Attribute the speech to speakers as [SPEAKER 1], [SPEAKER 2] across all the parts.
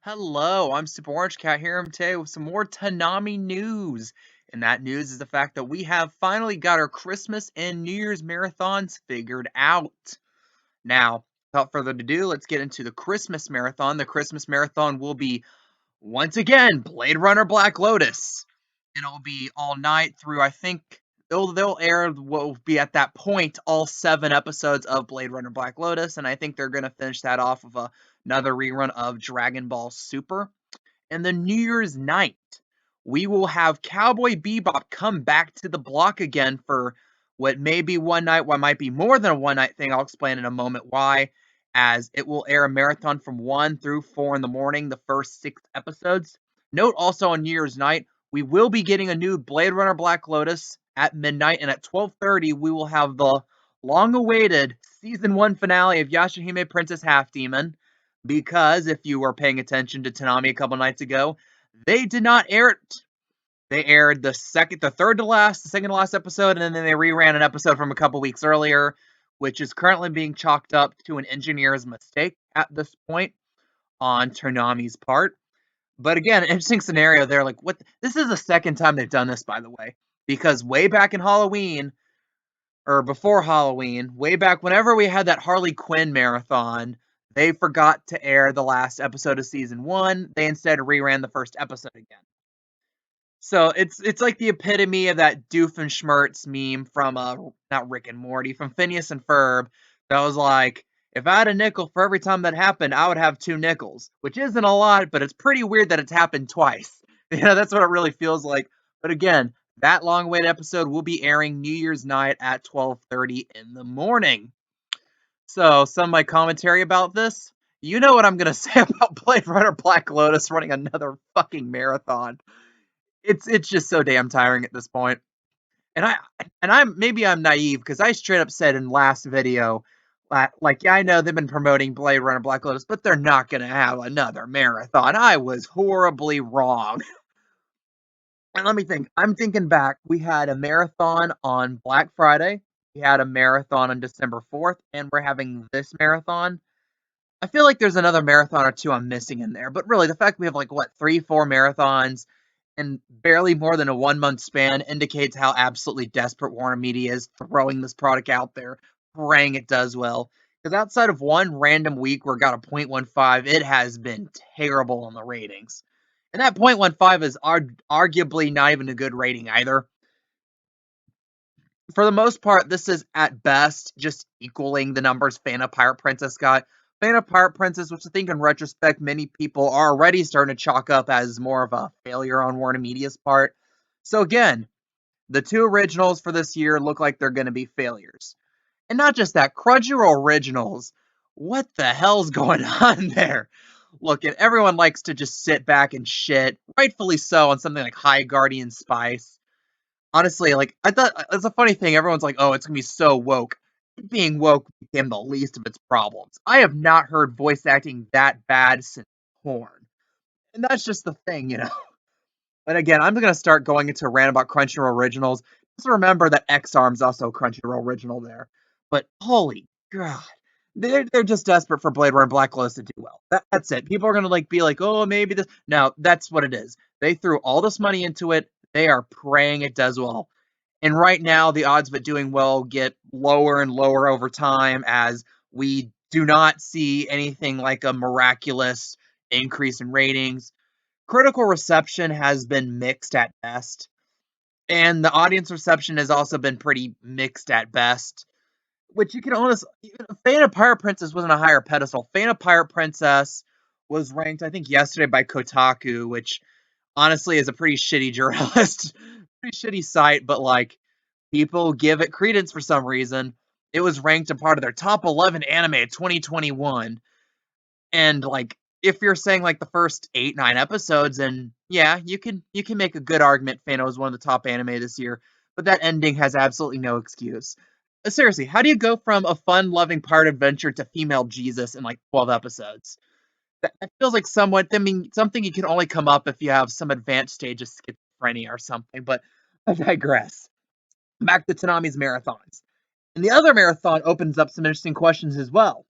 [SPEAKER 1] Hello, I'm Super Orange Cat here today with some more Toonami news. And that news is the fact that we have finally got our Christmas and New Year's marathons figured out. Now, without further ado, let's get into the Christmas marathon. The Christmas marathon will be, once again, Blade Runner Black Lotus. And it'll be all night through, I think, they'll air what will be at that point all 7 episodes of Blade Runner Black Lotus. And I think they're going to finish that off with another rerun of Dragon Ball Super. And the New Year's night, we will have Cowboy Bebop come back to the block again for what may be one night, what might be more than a one night thing. I'll explain in a moment why, as it will air a marathon from 1 through 4 in the morning, the first 6 episodes. Note also on New Year's night, we will be getting a new Blade Runner Black Lotus at midnight, and at 12:30, we will have the long awaited season 1 finale of Yashahime Princess Half Demon. Because if you were paying attention to Toonami a couple nights ago, they did not air it. They aired the second to last episode, and then they reran an episode from a couple weeks earlier, which is currently being chalked up to an engineer's mistake at this point on Toonami's part. But again, an interesting scenario there. Like, what? This is the second time they've done this, by the way, because way back in Halloween, or before Halloween, way back whenever we had that Harley Quinn marathon, they forgot to air the last episode of season 1. They instead reran the first episode again. So it's like the epitome of that Doofenshmirtz meme from not Rick and Morty, from Phineas and Ferb, that was like, if I had a nickel for every time that happened, I would have 2 nickels, which isn't a lot, but it's pretty weird that it's happened twice. That's what it really feels like. But again, that long-awaited episode will be airing New Year's night at 12:30 in the morning. So, some of my commentary about this, you know what I'm gonna say about Blade Runner Black Lotus running another fucking marathon. It's just so damn tiring at this point. And I'm naive because I straight up said in last video, like, yeah, I know they've been promoting Blade Runner Black Lotus, but they're not gonna have another marathon. I was horribly wrong. And let me think. I'm thinking back. We had a marathon on Black Friday. We had a marathon on December 4th, and we're having this marathon. I feel like there's another marathon or two I'm missing in there, but really the fact we have like what 3, 4 marathons in barely more than a 1 month span indicates how absolutely desperate Warner Media is throwing this product out there, praying it does well. Because outside of one random week where it got a 0.15, it has been terrible on the ratings. And that 0.15 is arguably not even a good rating either. For the most part, this is at best just equaling the numbers Phantom Pirate Princess got. Phantom Pirate Princess, which I think in retrospect many people are already starting to chalk up as more of a failure on Warner Media's part. So again, the 2 originals for this year look like they're going to be failures. And not just that, Crunchyroll originals, what the hell's going on there? Look, and everyone likes to just sit back and shit, rightfully so, on something like High Guardian Spice. Honestly, like, I thought it's a funny thing. Everyone's like, "Oh, it's gonna be so woke." Being woke became the least of its problems. I have not heard voice acting that bad since porn, and that's just the thing. But again, I'm gonna start going into a rant about Crunchyroll originals. Just remember that X Arm's also a Crunchyroll original there. But holy god, they're just desperate for Blade Runner Black Lotus to do well. That's it. People are gonna be like, "Oh, maybe this." No, that's what it is. They threw all this money into it. They are praying it does well. And right now, the odds of it doing well get lower and lower over time as we do not see anything like a miraculous increase in ratings. Critical reception has been mixed at best, and the audience reception has also been pretty mixed at best. Which you can honestly, Phantom Pirate Princess wasn't a higher pedestal. Phantom Pirate Princess was ranked, I think, yesterday by Kotaku, which honestly is a pretty shitty journalist, pretty shitty site, but like, people give it credence for some reason. It was ranked a part of their top 11 anime of 2021. And like, if you're saying like the first 8, 9 episodes, and yeah, you can make a good argument Fano is one of the top anime this year, but that ending has absolutely no excuse. Seriously, how do you go from a fun-loving pirate adventure to female Jesus in like 12 episodes? That feels like something you can only come up if you have some advanced stage of schizophrenia or something, but I digress. Back to Tanami's marathons. And the other marathon opens up some interesting questions as well.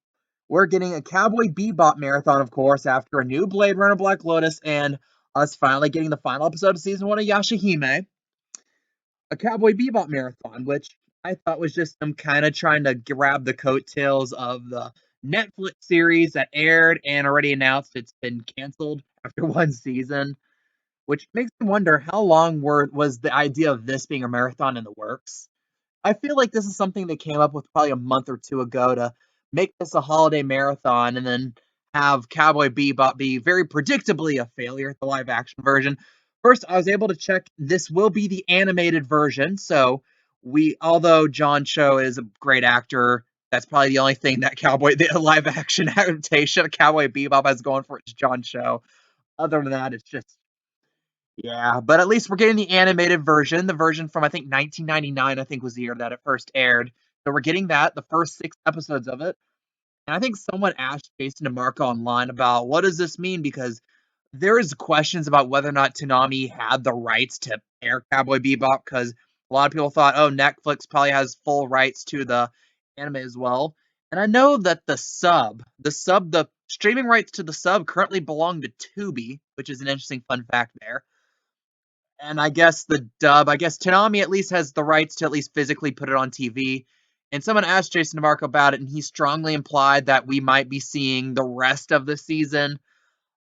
[SPEAKER 1] we're getting a Cowboy Bebop marathon, of course, after a new Blade Runner Black Lotus and us finally getting the final episode of season 1 of Yashahime, a Cowboy Bebop marathon, which I thought was just them kind of trying to grab the coattails of the Netflix series that aired and already announced it's been canceled after one season, which makes me wonder how long was the idea of this being a marathon in the works. I feel like this is something they came up with probably a month or two ago to make this a holiday marathon and then have Cowboy Bebop be very predictably a failure, the live action version. First, I was able to check this will be the animated version. So although John Cho is a great actor, that's probably the only thing that the live action adaptation of Cowboy Bebop has going for it is John Cho. Other than that, it's just yeah, but at least we're getting the animated version, the version from I think 1999, I think was the year that it first aired. So we're getting that, the first 6 episodes of it. And I think someone asked Jason DeMarco online about what does this mean because there is questions about whether or not Toonami had the rights to air Cowboy Bebop because a lot of people thought, oh, Netflix probably has full rights to the anime as well. And I know that the streaming rights to the sub currently belong to Tubi, which is an interesting fun fact there. And I guess Toonami at least has the rights to at least physically put it on TV. And someone asked Jason DeMarco about it, and he strongly implied that we might be seeing the rest of the season,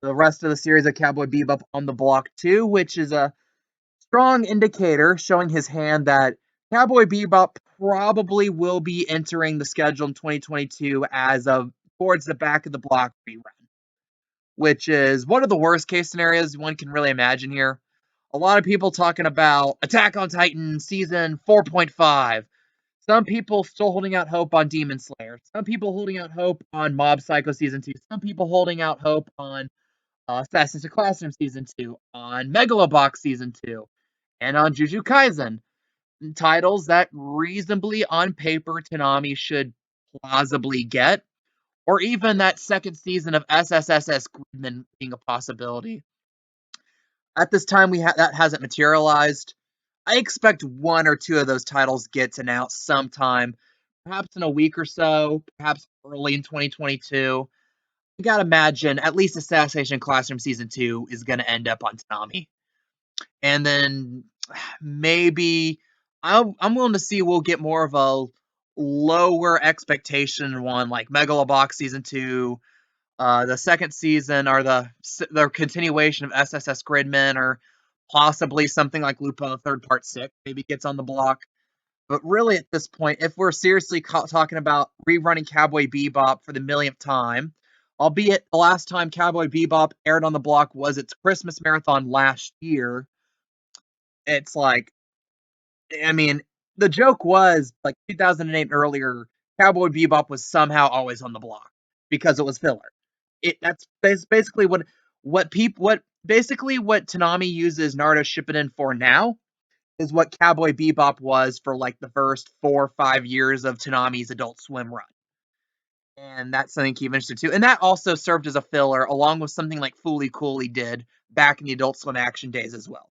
[SPEAKER 1] the rest of the series of Cowboy Bebop on the block too, which is a strong indicator showing his hand that Cowboy Bebop probably will be entering the schedule in 2022 as of towards the back of the block rerun, which is one of the worst case scenarios one can really imagine here. A lot of people talking about Attack on Titan season 4.5. Some people still holding out hope on Demon Slayer. Some people holding out hope on Mob Psycho season 2. Some people holding out hope on Assassin's Classroom season 2, on Megalobox season 2, and on Jujutsu Kaisen. Titles that reasonably on paper Toonami should plausibly get, or even that second season of SSSS Gridman being a possibility. At this time, that hasn't materialized. I expect one or two of those titles gets announced sometime, perhaps in a week or so, perhaps early in 2022. You gotta imagine at least Assassination Classroom Season 2 is gonna end up on Toonami. And then maybe I'm willing to see we'll get more of a lower expectation one like Megalobox Season 2, the second season or the continuation of SSS Gridman or possibly something like Lupin the Third Part 6 maybe gets on the block. But really at this point, if we're seriously talking about rerunning Cowboy Bebop for the millionth time, albeit the last time Cowboy Bebop aired on the block was its Christmas marathon last year, it's like, I mean, the joke was like 2008 and earlier, Cowboy Bebop was somehow always on the block because it was filler. That's basically what Toonami uses Naruto Shippuden for now is what Cowboy Bebop was for like the first 4 or 5 years of Toonami's Adult Swim run. And that's something to keep interested too. And that also served as a filler along with something like Fooly Cooly did back in the Adult Swim action days as well.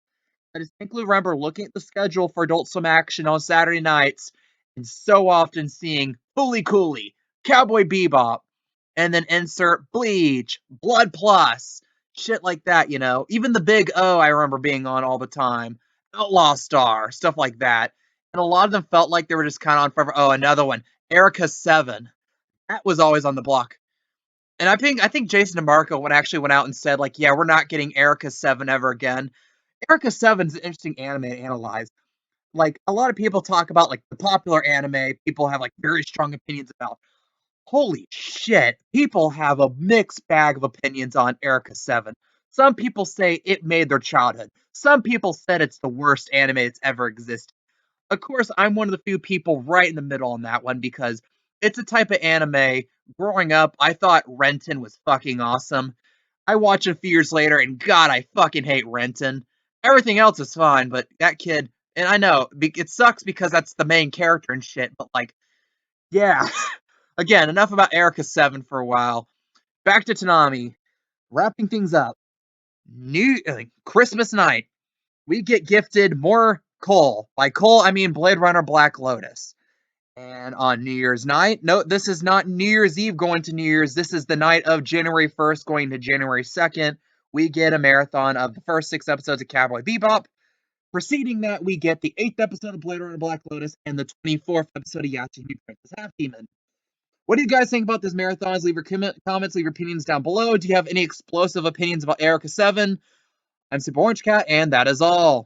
[SPEAKER 1] I distinctly remember looking at the schedule for Adult Swim action on Saturday nights and so often seeing Fooly Cooly, Cowboy Bebop, and then insert Bleach, Blood Plus, shit like that, you know. Even the Big O I remember being on all the time. Outlaw Star, stuff like that. And a lot of them felt like they were just kind of on forever. Oh, another one. Erica 7. That was always on the block. And I think Jason DeMarco went out and said, like, yeah, we're not getting Erica 7 ever again. Erica 7's an interesting anime to analyze. Like, a lot of people talk about, like, the popular anime, people have, like, very strong opinions about. Holy shit, people have a mixed bag of opinions on Erica 7. Some people say it made their childhood. Some people said it's the worst anime that's ever existed. Of course, I'm one of the few people right in the middle on that one because it's a type of anime. Growing up, I thought Renton was fucking awesome. I watch it a few years later, and God, I fucking hate Renton. Everything else is fine, but that kid, and I know it sucks because that's the main character and shit. But like, yeah. Again, enough about Erica 7 for a while. Back to Toonami, wrapping things up. Christmas night, we get gifted more Cole. By Cole, I mean Blade Runner Black Lotus. And on New Year's night, no, this is not New Year's Eve going to New Year's. This is the night of January 1st going to January 2nd. We get a marathon of the first 6 episodes of Cowboy Bebop. Preceding that, we get the 8th episode of Blade Runner Black Lotus and the 24th episode of Yachty Princess Half Demon. What do you guys think about this marathons? Leave your comments, leave your opinions down below. Do you have any explosive opinions about Erica 7? I'm Super Orange Cat, and that is all.